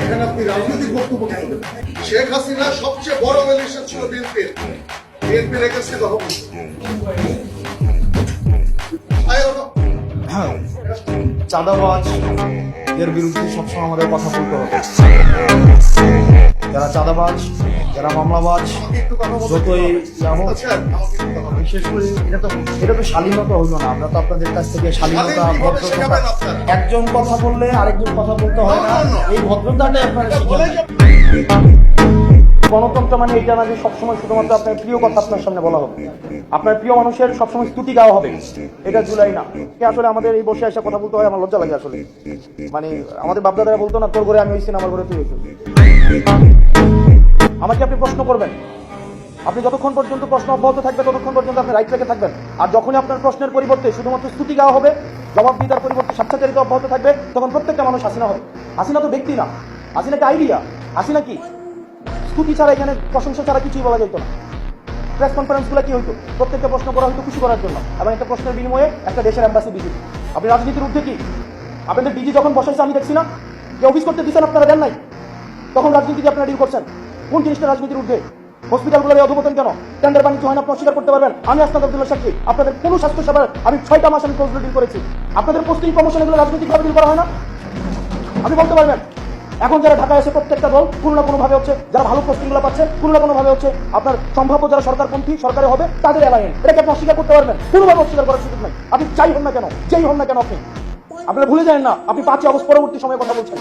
এখানে আপনি রাজনৈতিক বক্তব্য কেন দেবেন? শেখ হাসিনা সবচেয়ে বড় বেনিফিশিয়ারি ছিল বিএনপির এগেন্সটে কথা বলছে। চাঁদাবাজ এর বিরুদ্ধে সবসময় আমাদের কথা বলতে হবে। যারা চাঁদাবাজ, যারা মামলাবাজ, যতই বিশেষ করে এটা তো শালীনতা হইল না। আমরা তো আপনাদের কাছ থেকে শালীনতা, ভদ্রতা, একজন কথা বললে আরেকজন কথা বলতে হয় না, এই ভদ্রতাটাই আপনারা শিখেন। গণতন্ত্র মানে এটা না যে সবসময় শুধুমাত্র আপনার প্রিয় কথা আপনার সামনে বলা হবে, আপনার প্রিয় মানুষের সবসময় স্তুতি গাওয়া হবে, এটা জুলাই না। আসলে আমাদের এই বসে এসে কথা বলতে হয়, আমার লজ্জা লাগে আসলে। মানে আমাদের বাপদাদারা বলতো না, তোর ঘরে আমি হয়েছি না, আমার ঘরে তুই হয়েছিস। আমাকে আপনি প্রশ্ন করবেন, আপনি যতক্ষণ পর্যন্ত প্রশ্ন অব্যাহত থাকবে ততক্ষণ পর্যন্ত আপনি রাইট রেখে থাকবেন। আর যখনই আপনার প্রশ্নের পরিবর্তে শুধুমাত্র স্তুতি গাওয়া হবে, জবাবদিহিতার পরিবর্তে স্বেচ্ছাচারিতা অব্যাহত থাকবে, তখন প্রত্যেকটা মানুষ হাসিনা হবে। হাসিনা তো ব্যক্তি না, হাসিনা কি আইডিয়া। হাসিনা কি স্তুতি ছাড়া, এখানে প্রশংসা ছাড়া কিছুই বলা যেত না। প্রেস কনফারেন্সগুলো কি হইতো, প্রত্যেকটা প্রশ্ন করা হয়তো খুশি করার জন্য, এবং একটা প্রশ্নের বিনিময়ে একটা দেশের অ্যাম্বাসি ডিজি। আপনি রাজনীতির ঊর্ধ্বে কি? আপনাদের ডিজি যখন বসাইছে আমি দেখছি না, যে অফিস করতে দিচ্ছেন আপনারা দেন নাই, তখন রাজনীতি আপনারা ডিল করছেন। কোন জিনিসটা রাজনীতির ঊর্ধ্বে? হসপিটালগুলোর অধপতন কেন? টেন্ডার বাণিজ্য হয় না, আপনি অস্বীকার করতে পারবেন। আমি আসনাদ আব্দুল্লাহ সাক্ষী, আপনাদের কোন স্বাস্থ্য সেবার আমি 6টা মাস আমি ক্লোজলি ডিল করেছি। আপনাদের পোস্টিং প্রমোশন এগুলো রাজনৈতিকভাবে ডিল করা হয় না? আপনি বলতে পারবেন। এখন যারা ঢাকায় এসে প্রত্যেকটা দল কোনো না কোনো ভাবে হচ্ছে, যারা ভালো পোস্টিংগুলো পাচ্ছে কোনো না কোনো ভাবে হচ্ছে আপনার সম্ভাব্য যারা সরকারপন্থী সরকারে হবে তাদের অ্যালায়েন্স, এটাকে আপনি অস্বীকার করতে পারবেন? কোনোভাবে অস্বীকার করার সুযোগ নাই। আপনি যাই হন না কেন, যেই হন না কেন, আপনি আপনারা ভুলে যান না আপনি 5 আগস্ট পরবর্তী সময়ে কথা বলছেন।